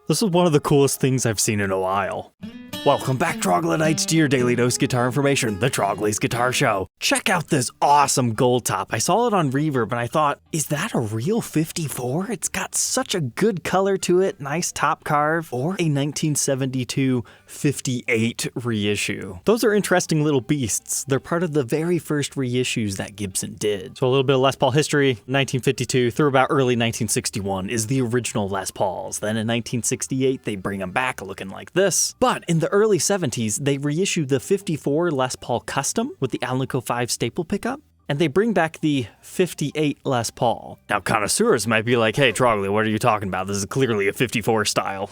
This is one of the coolest things I've seen in a while. Welcome back, Troglodytes, to your daily dose guitar information, the Trogly's Guitar Show. Check out this awesome gold top. I saw it on Reverb and I thought, is that a real 54? It's got such a good color to it, nice top carve, or a 1972 58 reissue. Those are interesting little beasts. They're part of the very first reissues that Gibson did. So a little bit of Les Paul history. 1952 through about early 1961 is the original Les Pauls. Then in 1968, they bring them back looking like this. But in the early 70s, they reissued the 54 Les Paul Custom with the Alnico 5 staple pickup, and they bring back the 58 Les Paul. Now, connoisseurs might be like, hey, Trogly, what are you talking about? This is clearly a 54 style.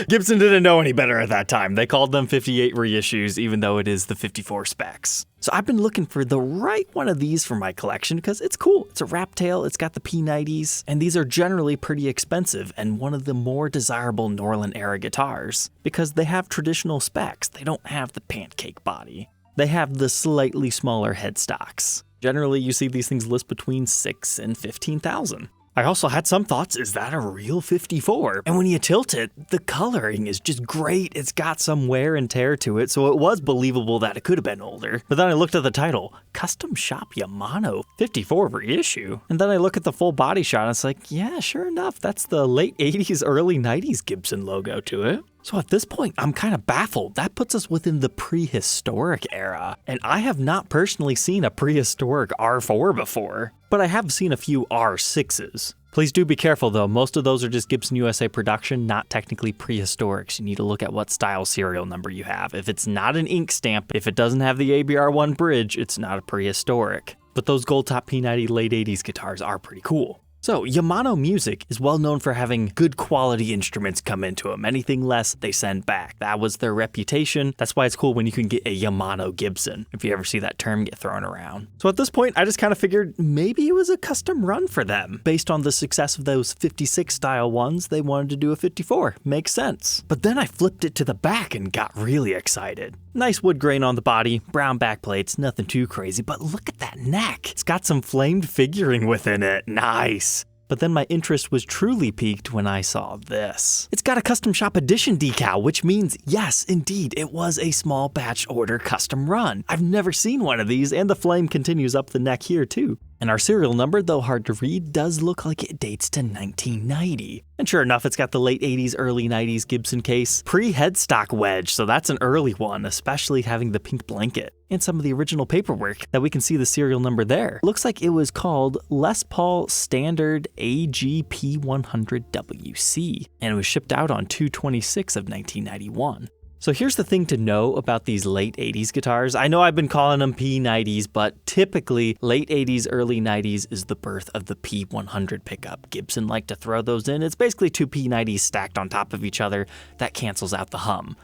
Gibson didn't know any better at that time. They called them 58 reissues, even though it is the 54 specs. So I've been looking for the right one of these for my collection because it's cool. It's a wraptail, it's got the P90s, and these are generally pretty expensive and one of the more desirable Norland era guitars because they have traditional specs. They don't have the pancake body. They have the slightly smaller headstocks. Generally, you see these things list between $6,000 and $15,000. I also had some thoughts, is that a real 54? And when you tilt it, the coloring is just great. It's got some wear and tear to it, so it was believable that it could have been older. But then I looked at the title, Custom Shop Yamano 54 reissue. And then I look at the full body shot and it's like, yeah, sure enough, that's the late 80s, early 90s Gibson logo to it. So at this point, I'm kind of baffled. That puts us within the prehistoric era. And I have not personally seen a prehistoric R4 before, but I have seen a few R6s. Please do be careful though, most of those are just Gibson USA production, not technically prehistorics. You need to look at what style serial number you have. If it's not an ink stamp, if it doesn't have the ABR1 bridge, it's not a prehistoric. But those gold top P90 late 80s guitars are pretty cool. So, Yamano Music is well known for having good quality instruments come into them. Anything less, they send back. That was their reputation. That's why it's cool when you can get a Yamano Gibson, if you ever see that term get thrown around. So at this point, I just kind of figured maybe it was a custom run for them. Based on the success of those 56 style ones, they wanted to do a 54. Makes sense. But then I flipped it to the back and got really excited. Nice wood grain on the body, brown back plates, nothing too crazy, but look at that neck. It's got some flamed figuring within it. Nice. But then my interest was truly piqued when I saw this. It's got a custom shop edition decal, which means, yes, indeed, it was a small batch order custom run. I've never seen one of these, and the flame continues up the neck here too. And our serial number, though hard to read, does look like it dates to 1990. And sure enough, it's got the late 80s, early 90s Gibson case, pre-headstock wedge, so that's an early one, especially having the pink blanket. And some of the original paperwork that we can see the serial number there. Looks like it was called Les Paul Standard AGP100WC, and it was shipped out on 2/26 of 1991. So here's the thing to know about these late 80s guitars. I know I've been calling them P90s, but typically late 80s, early 90s is the birth of the P100 pickup. Gibson liked to throw those in. It's basically two P90s stacked on top of each other. That cancels out the hum.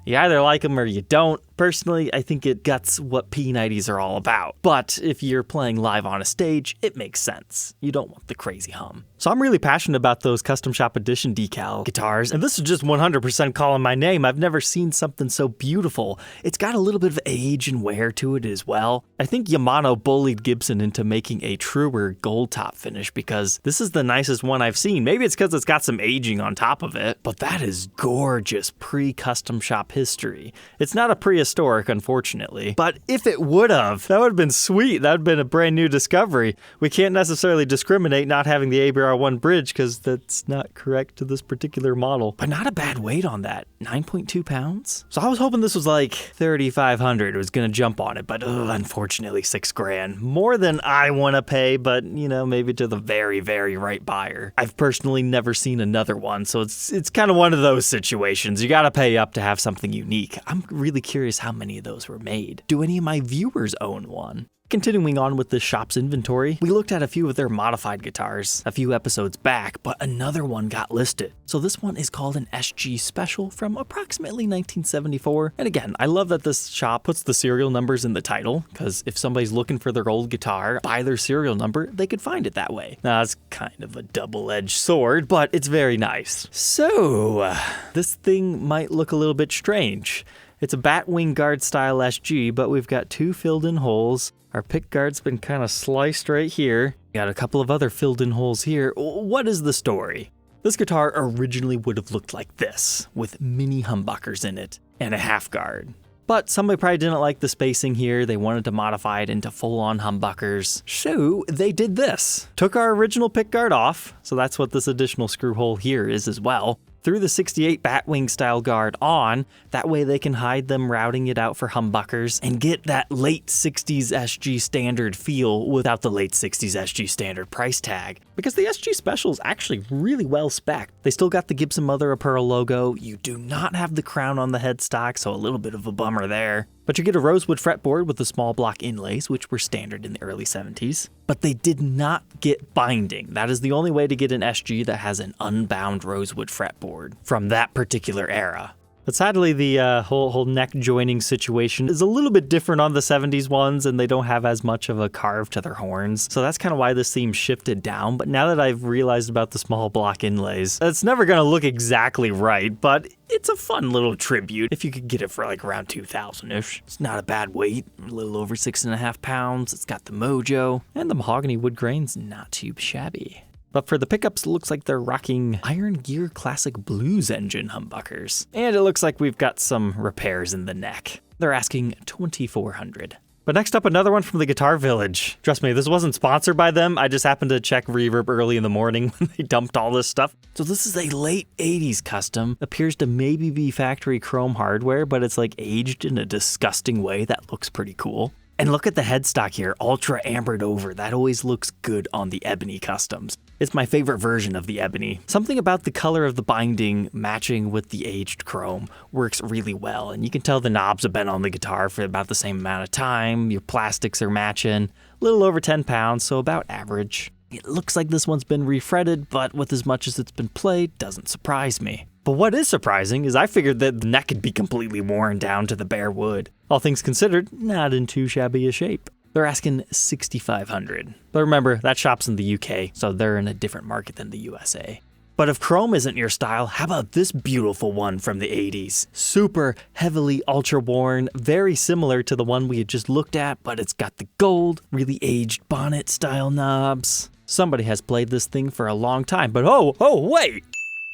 You either like them or you don't. Personally, I think it guts what P90s are all about. But if you're playing live on a stage, it makes sense. You don't want the crazy hum. So I'm really passionate about those custom shop edition decal guitars, and this is just 100% calling my name. I've never seen something so beautiful. It's got a little bit of age and wear to it as well. I think Yamano bullied Gibson into making a truer gold top finish because this is the nicest one I've seen. Maybe it's because it's got some aging on top of it, but that is gorgeous pre-custom shop history. It's not a prehistoric, unfortunately, but if it would have, that would have been sweet. That would have been a brand new discovery. We can't necessarily discriminate not having the ABR1 bridge because that's not correct to this particular model, but not a bad weight on that, 9.2 pounds. So I was hoping this was like 3,500. It was gonna jump on it, but unfortunately $6,000. More than I want to pay, but you know, maybe to the very, very right buyer. I've personally never seen another one, so it's kind of one of those situations. You gotta pay up to have something unique. I'm really curious how many of those were made. Do any of my viewers own one? Continuing on with the shop's inventory, we looked at a few of their modified guitars a few episodes back, but another one got listed. So this one is called an SG Special from approximately 1974. And again, I love that this shop puts the serial numbers in the title, because if somebody's looking for their old guitar, by their serial number, they could find it that way. Now, that's kind of a double-edged sword, but it's very nice. So, this thing might look a little bit strange. It's a batwing guard style SG, but we've got two filled in holes. Our pick guard's been kind of sliced right here. Got a couple of other filled in holes here. What is the story? This guitar originally would have looked like this, with mini humbuckers in it and a half guard. But somebody probably didn't like the spacing here, they wanted to modify it into full-on humbuckers, so they did this. Took our original pickguard off, so that's what this additional screw hole here is as well. Threw the 68 Batwing style guard on, that way they can hide them routing it out for humbuckers and get that late 60s SG standard feel without the late 60s SG standard price tag. Because the SG Special is actually really well spec'd. They still got the Gibson mother of pearl logo, you do not have the crown on the headstock, so a little bit of a bummer there. But you get a rosewood fretboard with the small block inlays, which were standard in the early 70s. But they did not get binding. That is the only way to get an SG that has an unbound rosewood fretboard from that particular era. But sadly, the whole neck joining situation is a little bit different on the 70s ones, and they don't have as much of a carve to their horns. So that's kind of why this theme shifted down. But now that I've realized about the small block inlays, it's never going to look exactly right, but it's a fun little tribute if you could get it for like around 2,000-ish. It's not a bad weight, a little over 6.5 pounds. It's got the mojo, and the mahogany wood grain's not too shabby. But for the pickups, it looks like they're rocking Iron Gear Classic Blues engine humbuckers. And it looks like we've got some repairs in the neck. They're asking $2,400. But next up, another one from the Guitar Village. Trust me, this wasn't sponsored by them. I just happened to check Reverb early in the morning when they dumped all this stuff. So this is a late 80s custom. Appears to maybe be factory chrome hardware, but it's like aged in a disgusting way that looks pretty cool. And look at the headstock here, ultra ambered over. That always looks good on the ebony customs. It's my favorite version of the ebony. Something about the color of the binding matching with the aged chrome works really well. And you can tell the knobs have been on the guitar for about the same amount of time. Your plastics are matching. A little over 10 pounds, so about average. It looks like this one's been refretted, but with as much as it's been played, doesn't surprise me. But what is surprising is I figured that the neck could be completely worn down to the bare wood. All things considered, not in too shabby a shape. They're asking $6,500. But remember, that shop's in the UK, so they're in a different market than the USA. But if chrome isn't your style, how about this beautiful one from the 80s? Super heavily ultra worn, very similar to the one we had just looked at, but it's got the gold, really aged bonnet style knobs. Somebody has played this thing for a long time, but oh, wait!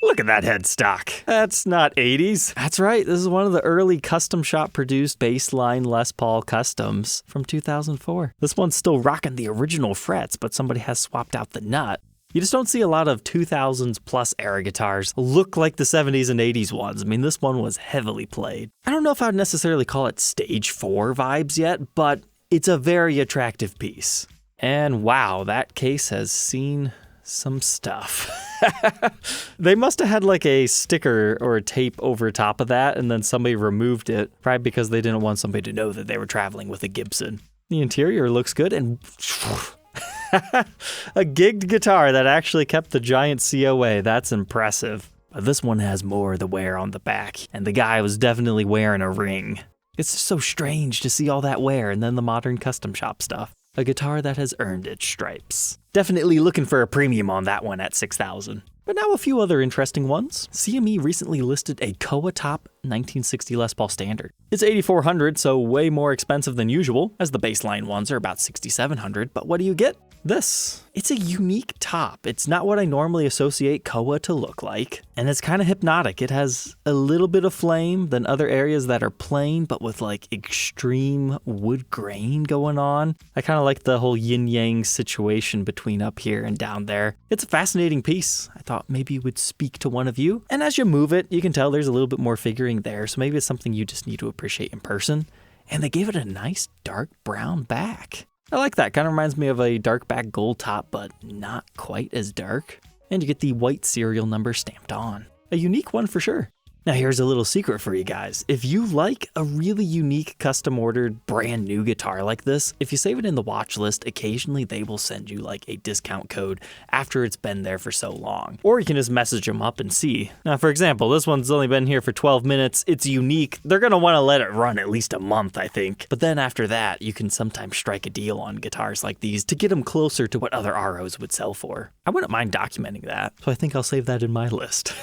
Look at that headstock. That's not 80s. That's right, this is one of the early custom shop produced baseline Les Paul customs from 2004. This one's still rocking the original frets, but somebody has swapped out the nut. You just don't see a lot of 2000s plus era guitars look like the 70s and 80s ones. I mean, this one was heavily played. I don't know if I would necessarily call it stage 4 vibes yet, but it's a very attractive piece. And wow, that case has seen some stuff. They must have had like a sticker or a tape over top of that, and then somebody removed it, probably because they didn't want somebody to know that they were traveling with a Gibson. The interior looks good, and a gigged guitar that actually kept the giant COA. That's impressive. But this one has more of the wear on the back, and the guy was definitely wearing a ring. It's just so strange to see all that wear and then the modern custom shop stuff. A guitar that has earned its stripes. Definitely looking for a premium on that one at $6,000. But now a few other interesting ones. CME recently listed a Koa Top 1960 Les Paul Standard. It's $8,400, so way more expensive than usual, as the baseline ones are about $6,700, but what do you get? This. It's a unique top. It's not what I normally associate Koa to look like, and it's kind of hypnotic. It has a little bit of flame than other areas that are plain, but with like extreme wood grain going on. I kind of like the whole yin-yang situation between up here and down there. It's a fascinating piece. I thought maybe it would speak to one of you, and as you move it, you can tell there's a little bit more figuring there, so maybe it's something you just need to appreciate in person. And they gave it a nice dark brown back. I like that. Kind of reminds me of a dark back gold top, but not quite as dark. And you get the white serial number stamped on. A unique one for sure. Now here's a little secret for you guys. If you like a really unique custom ordered brand new guitar like this, if you save it in the watch list, occasionally they will send you like a discount code after it's been there for so long. Or you can just message them up and see. Now for example, this one's only been here for 12 minutes. It's unique. They're gonna wanna let it run at least a month, I think. But then after that, you can sometimes strike a deal on guitars like these to get them closer to what other ROs would sell for. I wouldn't mind documenting that, so I think I'll save that in my list.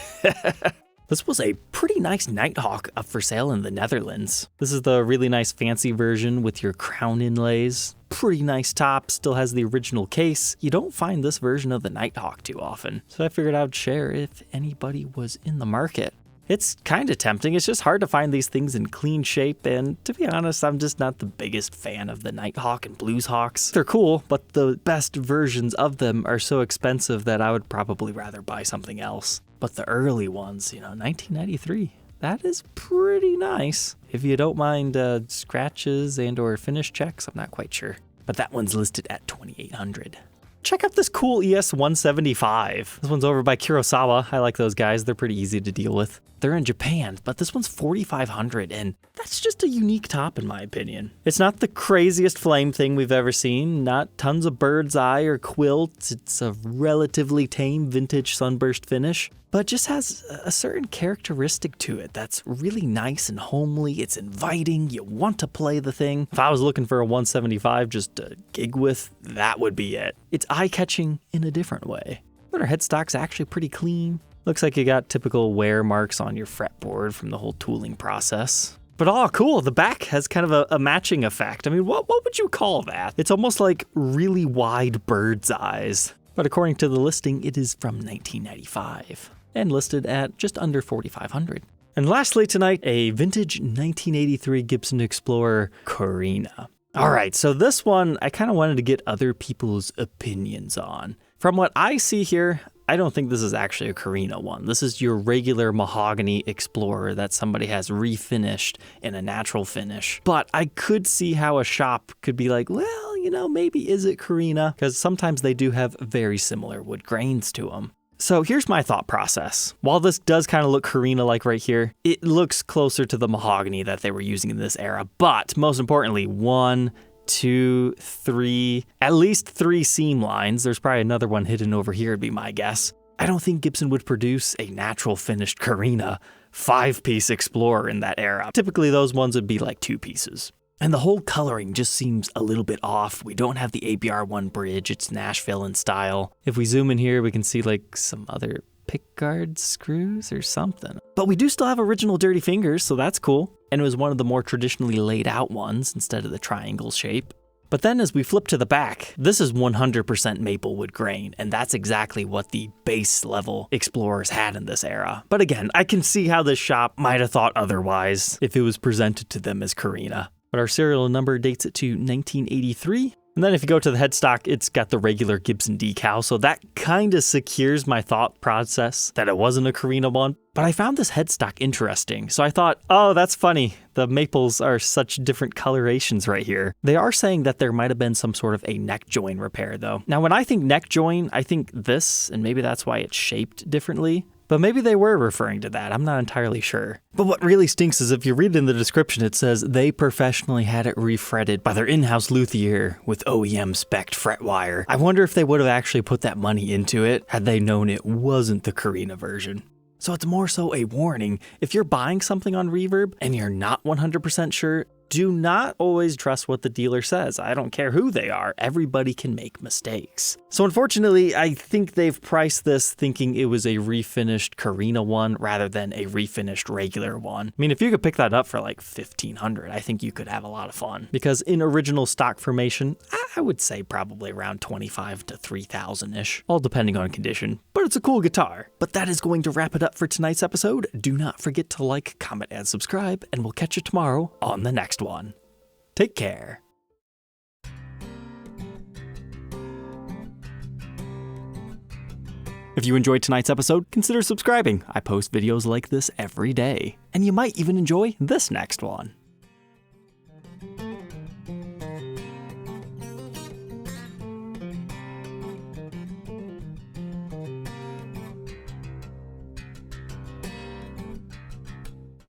This was a pretty nice Nighthawk up for sale in the Netherlands. This is the really nice fancy version with your crown inlays. pretty nice top, still has the original case. You don't find this version of the Nighthawk too often, so I figured I'd share if anybody was in the market. It's kind of tempting, it's just hard to find these things in clean shape, and to be honest, I'm just not the biggest fan of the Nighthawk and Blues Hawks. They're cool, but the best versions of them are so expensive that I would probably rather buy something else. But the early ones, 1993, that is pretty nice. If you don't mind scratches and or finish checks, I'm not quite sure. But that one's listed at $2,800. Check out this cool ES-175. This one's over by Kurosawa. I like those guys. They're pretty easy to deal with. They're in Japan, but this one's $4,500, and that's just a unique top in my opinion. It's not the craziest flame thing we've ever seen, not tons of bird's eye or quilt. It's a relatively tame vintage sunburst finish, but just has a certain characteristic to it that's really nice and homely. It's inviting. You want to play the thing. If I was looking for a 175 just to gig with, that would be it. It's eye-catching in a different way. But our headstock's actually pretty clean. Looks like you got typical wear marks on your fretboard from the whole tooling process. But oh, cool, the back has kind of a matching effect. I mean, what would you call that? It's almost like really wide bird's eyes. But according to the listing, it is from 1995 and listed at just under $4,500. And lastly tonight, a vintage 1983 Gibson Explorer Carina. All right, so this one, I kind of wanted to get other people's opinions on. From what I see here, I don't think this is actually a Carina one. This is your regular mahogany Explorer that somebody has refinished in a natural finish. But I could see how a shop could be like, well, maybe is it Carina? Because sometimes they do have very similar wood grains to them. So here's my thought process. While this does kind of look Carina-like right here, it looks closer to the mahogany that they were using in this era. But most importantly, 1, 2, 3, at least 3 seam lines. There's probably another one hidden over here, would be my guess. I don't think Gibson would produce a natural finished Carina 5-piece Explorer in that era. Typically those ones would be like 2 pieces. And the whole coloring just seems a little bit off. We don't have the ABR1 bridge, it's Nashville in style. If we zoom in here, we can see like some other pickguard screws or something. But we do still have original dirty fingers, so that's cool. And it was one of the more traditionally laid out ones instead of the triangle shape. But then as we flip to the back, this is 100% maple wood grain, and that's exactly what the base level Explorers had in this era. But again, I can see how this shop might have thought otherwise if it was presented to them as Carina. But our serial number dates it to 1983. And then if you go to the headstock, it's got the regular Gibson decal, so that kind of secures my thought process that it wasn't a Carina one. But I found this headstock interesting, so I thought, oh, that's funny. The maples are such different colorations right here. They are saying that there might have been some sort of a neck join repair, though. Now, when I think neck join, I think this, and maybe that's why it's shaped differently. But maybe they were referring to that, I'm not entirely sure. But what really stinks is if you read in the description, it says they professionally had it refretted by their in-house luthier with OEM spec'd fret wire. I wonder if they would have actually put that money into it had they known it wasn't the Carina version. So it's more so a warning. If you're buying something on Reverb and you're not 100% sure, do not always trust what the dealer says. I don't care who they are. Everybody can make mistakes. So unfortunately, I think they've priced this thinking it was a refinished Carina one rather than a refinished regular one. I mean, if you could pick that up for like $1,500, I think you could have a lot of fun. Because in original stock formation, I would say probably around $2,500 to $3,000-ish, all depending on condition. But it's a cool guitar. But that is going to wrap it up for tonight's episode. Do not forget to like, comment, and subscribe, and we'll catch you tomorrow on the next one. Take care. If you enjoyed tonight's episode, consider subscribing. I post videos like this every day, and you might even enjoy this next one.